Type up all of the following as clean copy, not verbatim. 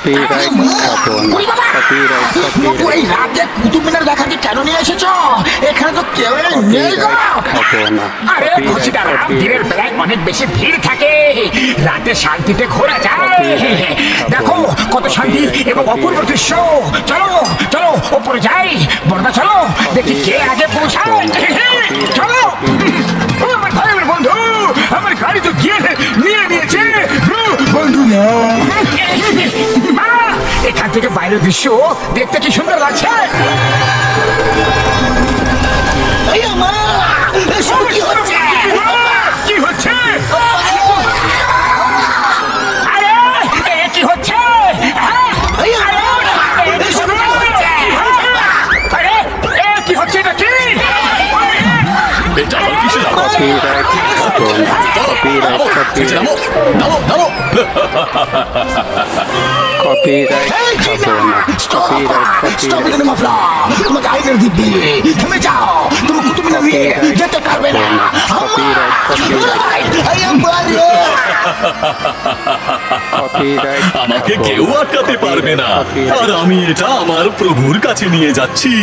Copyright খাবো না, এই রাতে কুতুব মিনার দেখাতে কেন নিয়ে এসেছ? এখানে তো কেউ নেই গো। খাবো না। আরে খুশিদারা, দিনের বেলায় অনেক বেশি ভিড় থাকে, রাতে শান্তিতে ঘোরা যায়। দেখো কত শান্তি এবং অপূর্ব দৃশ্য। চলো চলো ওপরে যাই, বড়দা চলো দেখি কে আগে পৌঁছায়। চলো। ও আমার ভাই, আমার বন্ধু, আমার গাড়ি তো গিয়ে নিয়ে নিয়েছে বন্ধু। এখান থেকে বাইরের দৃশ্য দেখতে কি সুন্দর লাগছে। কি হচ্ছে? আরে কি হচ্ছে? কি হচ্ছে এটা? কি এটা আবার কিসের আওয়াজ? কপিরাইট খাবো না, কপিরাইট কপিরাইট কপিরাইট খাবো না, কপিরাইট কপিরাইট তোমাকে আইনের দিব্যি থেমে যাও। তুমি কুতুব মিনার নিয়ে যেতে পারবে না। কপিরাইট কপিরাইট আমাকে কেউ আটকাতে পারবে না, আর আমি এটা আমার প্রভুর কাছে নিয়ে যাচ্ছি।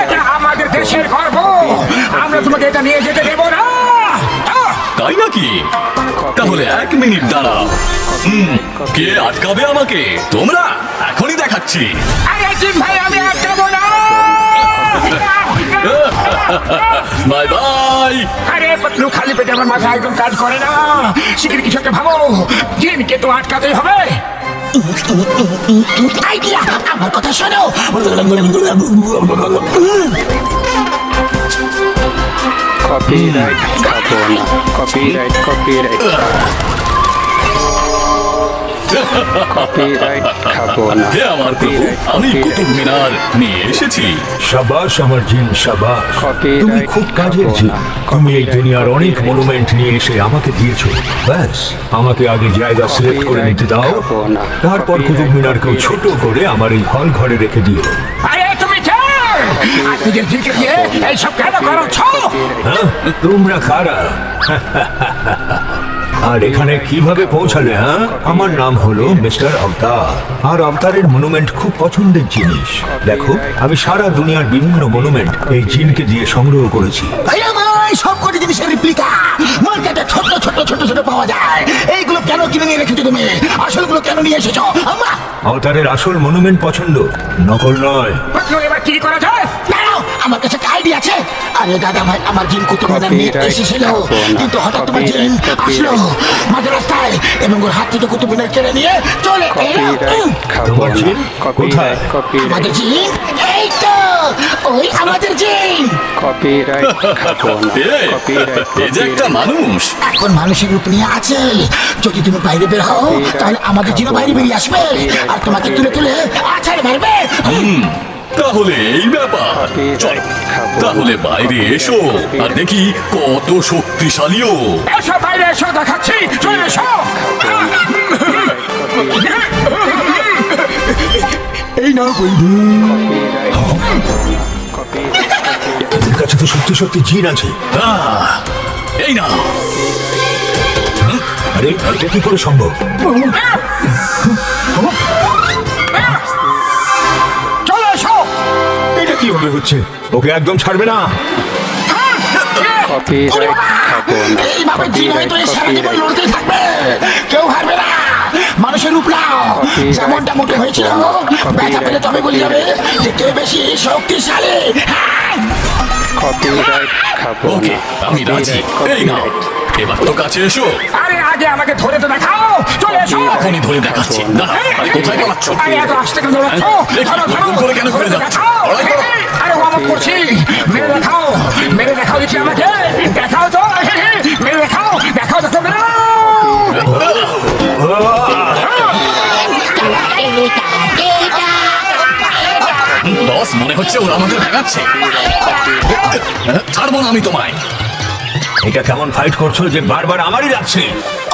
এটা আমাদের দেশের গর্ব, আমরা তোমাকে এটা নিয়ে যেতে দেব না। তাই নাকি? তাহলে 1 মিনিট দাঁড়াও। কে আটকাবে আমাকে? তোমরা? এখনই দেখাচ্ছি। আরে জিম ভাই, আমি আটকাবো না। Bye bye. আরে পতলু, খালি পেটে আমার মাথা একদম কাজ করে না। শিগগির কিছু একটা ভাবো, জিনকে তো আটকাতেই হবে। আইডিয়া, আমার কথা শোনো। কপিরাইট খাবো না, কপিরাইট কপিরাইট কপিরাইট খাবো না। হে আমার প্রভু, আমি কুতুব মিনার নিয়ে এসেছি। সাবাস আমার জিন, সাবাস। Copyright তুমি খুব কাজের জিন। তুমি এই দুনিয়ার অনেক মনুমেন্ট নিয়ে এসে আমাকে দিয়েছো। ব্যাস, আমাকে আগে জায়গা সিলেক্ট করে নিতে দাও, তারপর কুতুব মিনারকেও ছোট করে আমার এই হল ঘরে রেখে দিও। আরে তুমি কে? আর নিজের জিনকে দিয়ে এইসব কেন করছ? হ্যাঁ, তোমরা কারা? আর এখানে কিভাবে পৌঁছালে? হ্যাঁ, আমার নাম হলো মিস্টার অবতার, আর অবতারের মনুমেন্ট খুব পছন্দের জিনিস। দেখো, আমি সারা দুনিয়ার বিভিন্ন মনুমেন্ট এই জিনকে দিয়ে সংগ্রহ করেছি। সব কটি জিনিসের রিপ্লিকা মার্কেটে ছোট ছোট ছোট ছোট পাওয়া যায়। এইগুলো কেন কিনে নিয়ে রেখেছো তুমি? আসলগুলো কেন নিয়ে এসেছো? আম্মা, অবতারের আসল মনুমেন্ট পছন্দ, নকল নয়। পতলু, এবার কি করা যায়? দাঁড়াও, আমার কাছে একটা আইডিয়া আছে। আরে দাদা ভাই, আমার জিন কুতুব মিনার নিয়ে এসেছিল, কিন্তু হঠাৎ তোমার জিন আসলো মাঝ রাস্তায় এবং ওর হাত থেকে কুতুব মিনার কেড়ে নিয়ে চলে এলো। তোমার জিন কোথায়? আমাদের জিন এই তো, ওই আমাদের জিন। কপিরাইট খাবো না, কপিরাইট এ যে একটা মানুষ। এখন মানুষের রূপ নিয়ে আছে। যদি তুমি বাইরে বের হও, তাহলে আমাদের জিনও বাইরে বেরিয়ে আসবে আর তোমাকে তুলে তুলে আছাড় মারবে। তাহলে এই ব্যাপার। চল, তাহলে বাইরে এসো আর দেখি কত শক্তিশালীও। এসো বাইরে এসো, দেখাচ্ছি। চলে এসো। এই নাও বন্ধু। এদের কাছে তো সত্যি সত্যি জিন আছে। এই না, আরে এটা কি করে সম্ভব? চলে এসো। এটা কি হবে হচ্ছে? ওকে একদম ছাড়বে না। কপিরাইট খাবো না, এইভাবে জিন হয়ে তো এই সারা জীবন লড়তেই থাকবে, কেউ হারবে না। মানুষের রূপ নাও, যেমনটা মোটে হয়েছিল। ব্যথা পেলে তবে বলে যাবে যে কে বেশি শক্তিশালী। কপিরাইট খাবো ওকে, না, আমি রাজি। এই না, এবার তো কাছে এসো। আরে আগে আমাকে ধরে তো দেখাও। চলে এসো। এখনই ধরে দেখাচ্ছি। দাঁড়াও, আরে কোথায় পালাচ্ছ? আরে এত আসতে কেন দৌড়াচ্ছ? দেখি, ধরো, ধরো। এরকম করে কেন করে যাচ্ছ? দেখাও। লড়াই করো। আরে ওয়ার্ম আপ করছি। মেরে দেখাও, মেরে দেখাও দেখি আমাকে। দেখাও তো, মেরে দেখাও, দেখাও তো তোমরা। বস, মনে হচ্ছে ওরা আমাদের দেখাচ্ছে। ছাড়বো না আমি তোমায়। এটা কেমন ফাইট করছো যে বারবার আমারই লাগছে?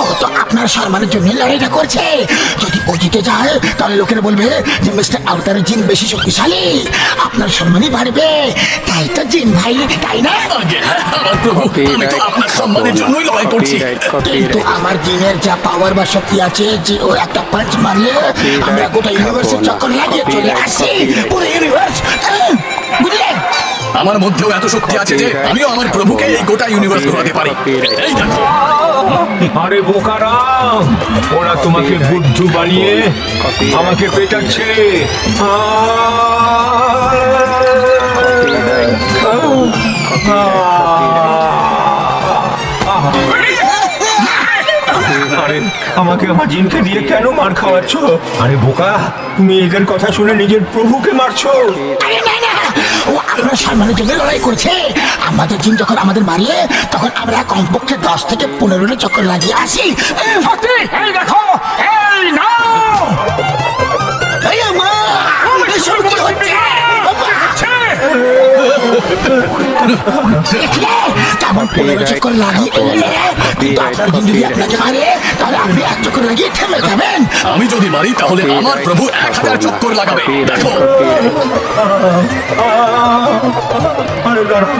ও তো আপনার সম্মানের জন্য লড়াইটা করছে। যদি ও জিতে যায় তাহলে লোকেরা বলবে যে মিস্টার আউতারের জিন বেশি শক্তিশালী, আপনার সম্মানই বাড়বে। তাই তো জিন ভাই, তাই না? আগে হ্যাঁ, আমার প্রভু, আমি তো আপনার সম্মানের জন্যই লড়াই করছি। কিন্তু আমার জিনের যা পাওয়ার বা শক্তি আছে যে ও একটা পাঞ্চ মারলে আমরা গোটা ইউনিভার্সের চক্কর লাগিয়ে চলে আসি, পুরো ইউনিভার্স। বুঝলে? আমার মধ্যেও এত শক্তি আছে যে আমিও আমার প্রভুকে এই গোটা ইউনিভার্স ঘোরাতে পারি। এই দেখো, আরে বোকারাম, ওরা তোমাকে বুদ্ধু বানিয়ে আমাকে পেটাচ্ছে। আরে আমাকে আমার জিনকে দিয়ে কেন মার খাওয়াচ্ছ? আরে বোকা, তুমি এদের কথা শুনে নিজের প্রভুকে মারছো। আরে না না, ও আপনার সম্মানের জন্য লড়াই করছে। আমাদের জিন যখন আমাদের মারলে তখন আমরা কমপক্ষে 10 থেকে 15টা চক্কর লাগিয়ে আসি। সত্যি, এই দেখো, এই নাও। এই মা, এসব কি হচ্ছে? দেখলে? তেমন 15 চক্কর লাগিয়ে এলে, কিন্তু আপনার জিন যদি আপনাকে মারে তাহলে আপনি 1 চক্কর লাগিয়ে থেমে যাবেন। আমি যদি মারি তাহলে আমার প্রভু 1000 চক্কর লাগাবে। দেখো, আরে দাঁড়াও,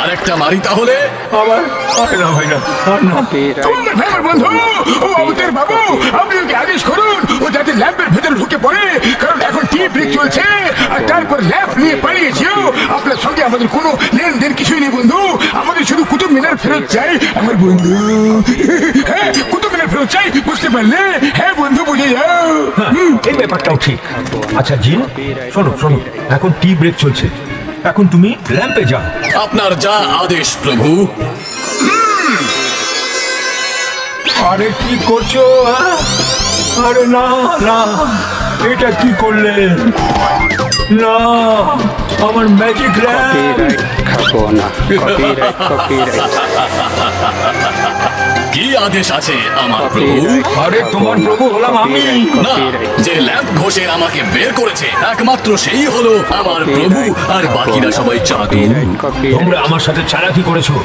আরেকটা মারি তাহলে। আবার আরে না ভাই না, আর না। তোমাদের ফেভার বন্ধু, ও অবতার বাবু, আপনি ওকে আদেশ করুন ও যাতে ল্যাম্পের ভেতরে ঢুকে পড়ে, কারণ এখন টি ব্রেক চলছে আর তারপর ল্যাম্প নিয়ে পালিয়েছিল। আপনার সঙ্গে আমাদের কোনো লেনদেন কিছুই নেই বন্ধু, আমাদের শুধু কুতুব মিনার ফেরত চাই আমার বন্ধু। হ্যাঁ, কুতুব মিনার ফেরত চাই, বুঝতে পারলে? হ্যাঁ বন্ধু, বুঝে যাও। এই ব্যাপারটাও ঠিক। আচ্ছা জিন, শোনো শোনো, এখন টি ব্রেক চলছে, এখন তুমি ল্যাম্পে যাও। আপনার যা আদেশ প্রভু। আরে কি করছো? আরে না না, এটা কি করলে? না, আমার ম্যাজিক ল্যাম্প। খাবো না, কপিরাইট। কি আদেশ আছে আমার প্রভু? আরে তোমার প্রভু হলাম আমি। না, যে ল্যাম্প ঘষে আমাকে বের করেছে একমাত্র সেই হলো আমার প্রভু, আর বাকিরা সবাই চাদু। তোমরা আমার সাথে চালাকি করেছো,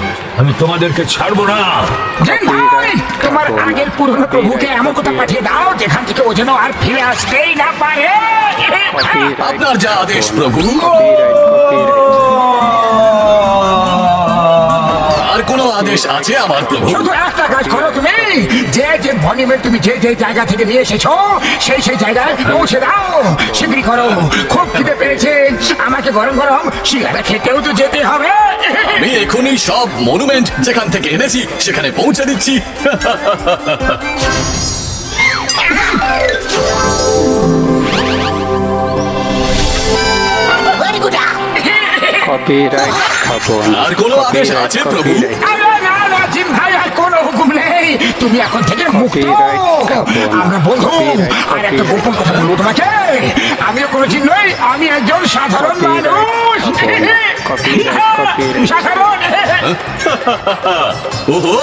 আমি তোমাদেরকে ছাড়বো না। জিন ভাই, তোমার আগের পুরনো প্রভুকে এমন কথা পাঠিয়ে দাও যেখান থেকে ও যেন আর ফিরে আসতেই না পারে। আপনার যা আদেশ প্রভু। আর কোনো আদেশ আছে আমার প্রভু? শুধু একটা কাজ করো তুমি, যে যে মনিমেন্ট তুমি যে যে জায়গা থেকে নিয়ে এসেছো সেই সেই জায়গায় পৌঁছে দাও। শীঘ্রই করো, খুব খিদে পেয়েছে, আমাকে গরম গরম সিঙ্গারা খেতেও তো যেতে হবে। আমি এখনই সব মনুমেন্ট যেখান থেকে এনেছি সেখানে পৌঁছে দিচ্ছি। Very good. কপিরাইট খাবো না। আর কোনো আদেশ আছে প্রভু? আরে না না জিন ভাই, আর কোনো হুকুম নেই, তুমি এখন থেকে মুক্ত। আমরা বন্ধু। আর একটা গোপন কথা বলবো তোমাকে, আমিও কোনো জিন নই, আমি একজন সাধারণ মানুষ। সাধারণ। ওহো,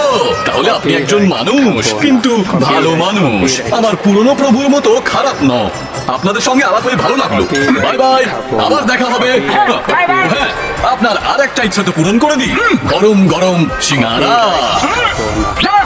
তাহলে আপনি একজন মানুষ, কিন্তু ভালো মানুষ। আমার পুরনো প্রভুর মতো খারাপ নও। আপনাদের সঙ্গে আলাপ হয়ে ভালো লাগলো। বাই বাই, আবার দেখা হবে। Bye bye. হ্যাঁ, আপনার আর একটা ইচ্ছা তো পূরণ করে দিই। গরম গরম সিঙ্গারা। জয়